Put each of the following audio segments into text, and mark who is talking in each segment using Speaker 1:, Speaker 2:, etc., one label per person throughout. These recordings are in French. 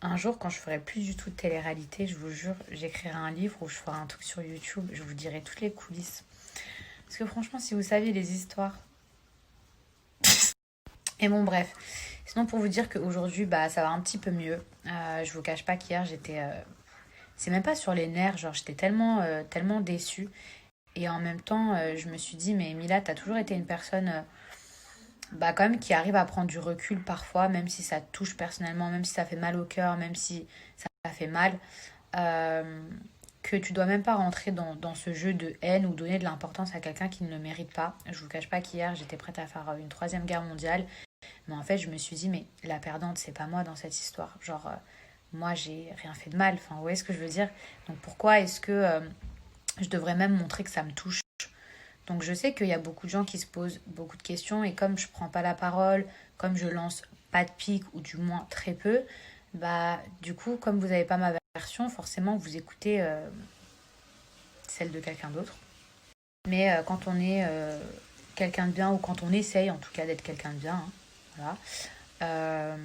Speaker 1: Un jour, quand je ferai plus du tout de télé-réalité, je vous jure, j'écrirai un livre ou je ferai un truc sur YouTube, je vous dirai toutes les coulisses. Parce que franchement, si vous saviez les histoires. Et bon, bref. Sinon, pour vous dire qu'aujourd'hui, bah, ça va un petit peu mieux. Je vous cache pas qu'hier, c'est même pas sur les nerfs, genre, j'étais tellement déçue. Et en même temps, je me suis dit, mais Mila, t'as toujours été une personne, bah, quand même, qui arrive à prendre du recul parfois, même si ça te touche personnellement, même si ça fait mal au cœur, même si ça fait mal. euh, que tu dois même pas rentrer dans ce jeu de haine ou donner de l'importance à quelqu'un qui ne le mérite pas. Je vous cache pas qu'hier, j'étais prête à faire une troisième guerre mondiale. Mais en fait, je me suis dit, mais la perdante, c'est pas moi dans cette histoire. Genre, moi, j'ai rien fait de mal. Enfin, vous voyez ce que je veux dire? Donc, pourquoi est-ce que je devrais même montrer que ça me touche? Donc, je sais qu'il y a beaucoup de gens qui se posent beaucoup de questions. Et comme je prends pas la parole, comme je lance pas de pique, ou du moins très peu, bah, du coup, comme vous n'avez pas ma version, forcément, vous écoutez celle de quelqu'un d'autre. Mais quand on est quelqu'un de bien, ou quand on essaye en tout cas d'être quelqu'un de bien, hein, voilà, euh,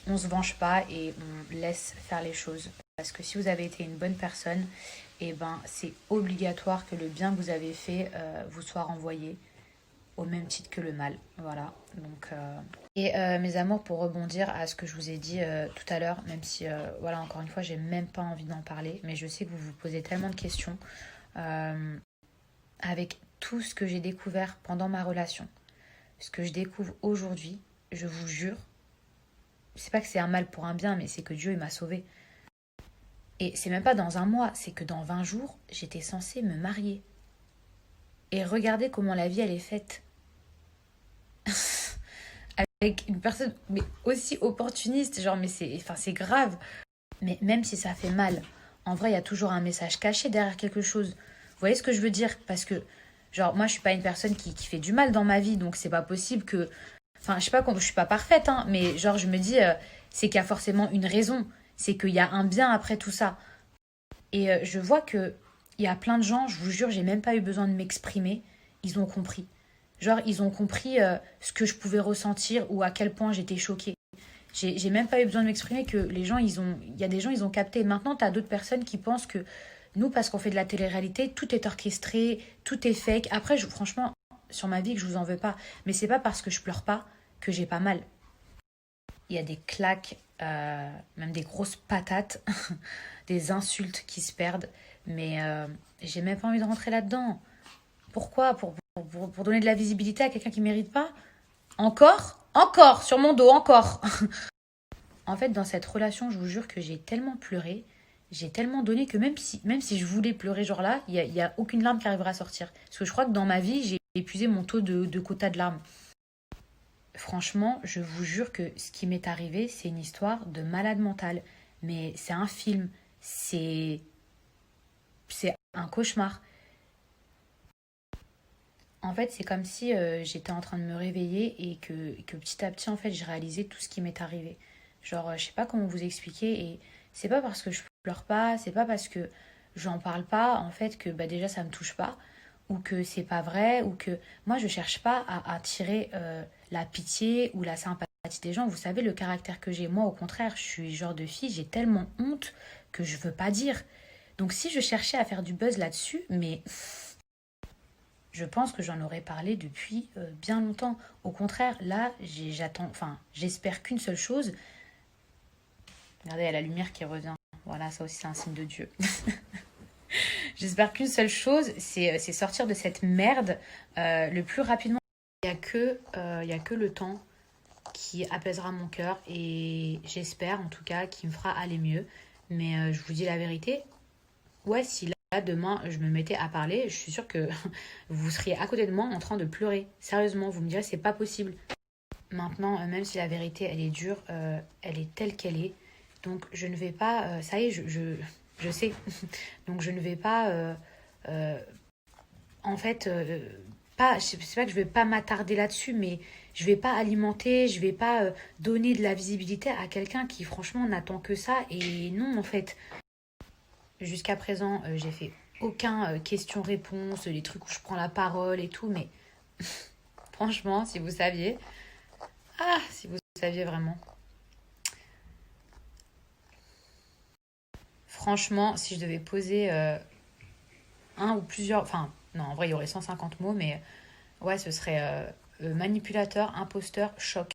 Speaker 1: on se venge pas et on laisse faire les choses. Parce que si vous avez été une bonne personne, et ben c'est obligatoire que le bien que vous avez fait vous soit renvoyé au même titre que le mal. Voilà. Donc, mes amours, pour rebondir à ce que je vous ai dit tout à l'heure, même si, voilà, encore une fois, j'ai même pas envie d'en parler, mais je sais que vous vous posez tellement de questions. Euh, avec tout ce que j'ai découvert pendant ma relation, ce que je découvre aujourd'hui, je vous jure, c'est pas que c'est un mal pour un bien, mais c'est que Dieu il m'a sauvée. Et c'est même pas dans un mois, c'est que dans 20 jours, j'étais censée me marier. Et regardez comment la vie elle est faite. Avec une personne mais aussi opportuniste, genre mais c'est grave. Mais même si ça fait mal, en vrai il y a toujours un message caché derrière quelque chose. Vous voyez ce que je veux dire? Parce que genre moi je suis pas une personne qui fait du mal dans ma vie, donc c'est pas possible que. Enfin, je sais pas, je suis pas parfaite, hein, mais genre, je me dis, c'est qu'il y a forcément une raison. C'est qu'il y a un bien après tout ça. Et je vois que il y a plein de gens, je vous jure, j'ai même pas eu besoin de m'exprimer. Ils ont compris. Genre, ils ont compris ce que je pouvais ressentir ou à quel point j'étais choquée. J'ai même pas eu besoin de m'exprimer que les gens, il y a des gens, ils ont capté. Maintenant, t'as d'autres personnes qui pensent que nous, parce qu'on fait de la télé-réalité, tout est orchestré, tout est fake. Après, franchement, sur ma vie, que je vous en veux pas. Mais c'est pas parce que je pleure pas que j'ai pas mal. Il y a des claques, même des grosses patates, des insultes qui se perdent. Mais j'ai même pas envie de rentrer là-dedans. Pourquoi pour donner de la visibilité à quelqu'un qui mérite pas? Encore? Encore, sur mon dos, encore. En fait, dans cette relation, je vous jure que j'ai tellement pleuré, j'ai tellement donné que même si je voulais pleurer, genre là, y a aucune larme qui arrivera à sortir. Parce que je crois que dans ma vie, j'ai épuisé mon taux de quota de larmes. Franchement, je vous jure que ce qui m'est arrivé, c'est une histoire de malade mental. Mais c'est un film, c'est c'est un cauchemar. En fait, c'est comme si j'étais en train de me réveiller et que petit à petit, en fait, je réalisais tout ce qui m'est arrivé. Genre, je sais pas comment vous expliquer et c'est pas parce que je pleure pas, c'est pas parce que j'en parle pas, en fait, que bah, déjà ça me touche pas ou que c'est pas vrai ou que moi je cherche pas à attirer la pitié ou la sympathie des gens. Vous savez le caractère que j'ai. Moi, au contraire, je suis le genre de fille, j'ai tellement honte que je veux pas dire. Donc si je cherchais à faire du buzz là-dessus, mais je pense que j'en aurais parlé depuis bien longtemps. Au contraire, là, j'attends, enfin, j'espère qu'une seule chose. Regardez, il y a la lumière qui revient. Voilà, ça aussi, c'est un signe de Dieu. J'espère qu'une seule chose, c'est sortir de cette merde le plus rapidement. Il y a que le temps qui apaisera mon cœur et j'espère en tout cas qu'il me fera aller mieux. Mais je vous dis la vérité, ouais, si là, demain, je me mettais à parler, je suis sûre que vous seriez à côté de moi en train de pleurer. Sérieusement, vous me direz, c'est pas possible. Maintenant, même si la vérité, elle est dure, elle est telle qu'elle est. Donc, je ne vais pas... ça y est, je sais. Donc, je ne vais pas... euh, en fait, pas, c'est pas que je vais pas m'attarder là-dessus, mais je vais pas alimenter, je vais pas donner de la visibilité à quelqu'un qui, franchement, n'attend que ça. Et non, en fait, jusqu'à présent, j'ai fait aucun question-réponse, les trucs où je prends la parole et tout, mais franchement, si vous saviez, si vous saviez vraiment. Franchement, si je devais poser un ou plusieurs... Enfin, non, en vrai, il y aurait 150 mots, mais ouais, ce serait manipulateur, imposteur, choc.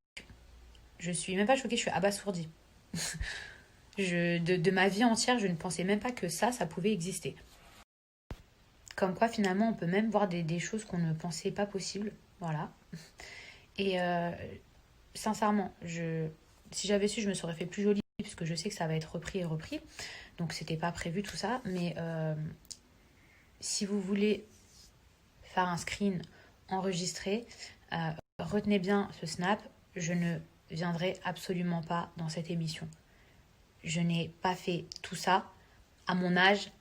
Speaker 1: Je suis même pas choquée, je suis abasourdie. De ma vie entière, je ne pensais même pas que ça pouvait exister. Comme quoi, finalement, on peut même voir des choses qu'on ne pensait pas possibles. Voilà. Et sincèrement, si j'avais su, je me serais fait plus jolie, puisque je sais que ça va être repris et repris. Donc, c'était pas prévu tout ça. Mais si vous voulez faire un screen enregistré, retenez bien ce snap. Je ne viendrai absolument pas dans cette émission. Je n'ai pas fait tout ça à mon âge,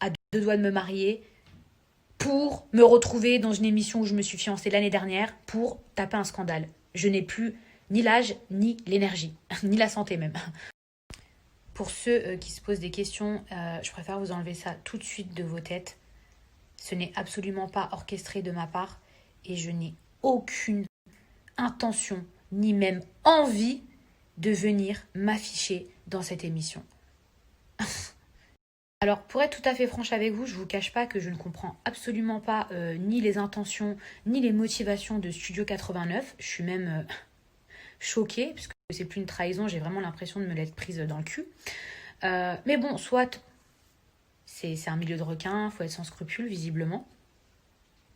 Speaker 1: à 2 doigts de me marier, pour me retrouver dans une émission où je me suis fiancée l'année dernière pour taper un scandale. Je n'ai plus ni l'âge, ni l'énergie, ni la santé même. Pour ceux qui se posent des questions, je préfère vous enlever ça tout de suite de vos têtes. Ce n'est absolument pas orchestré de ma part et je n'ai aucune intention, ni même envie de venir m'afficher dans cette émission. Alors, pour être tout à fait franche avec vous, je ne vous cache pas que je ne comprends absolument pas ni les intentions, ni les motivations de Studio 89. Je suis même choquée, parce que c'est plus une trahison, j'ai vraiment l'impression de me l'être prise dans le cul. Mais bon, soit, c'est un milieu de requins, faut être sans scrupules, visiblement.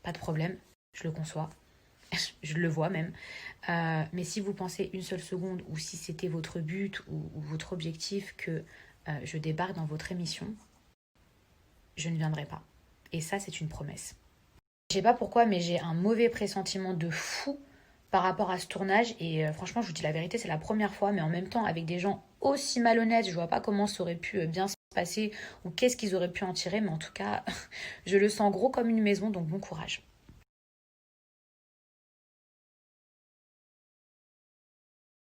Speaker 1: Pas de problème, je le conçois. Je le vois même. Mais si vous pensez une seule seconde, ou si c'était votre but ou votre objectif que je débarque dans votre émission, je ne viendrai pas. Et ça, c'est une promesse. Je sais pas pourquoi, mais j'ai un mauvais pressentiment de fou par rapport à ce tournage. Et franchement, je vous dis la vérité, c'est la première fois. Mais en même temps, avec des gens aussi malhonnêtes, je vois pas comment ça aurait pu bien se passer ou qu'est-ce qu'ils auraient pu en tirer. Mais en tout cas, je le sens gros comme une maison, donc bon courage.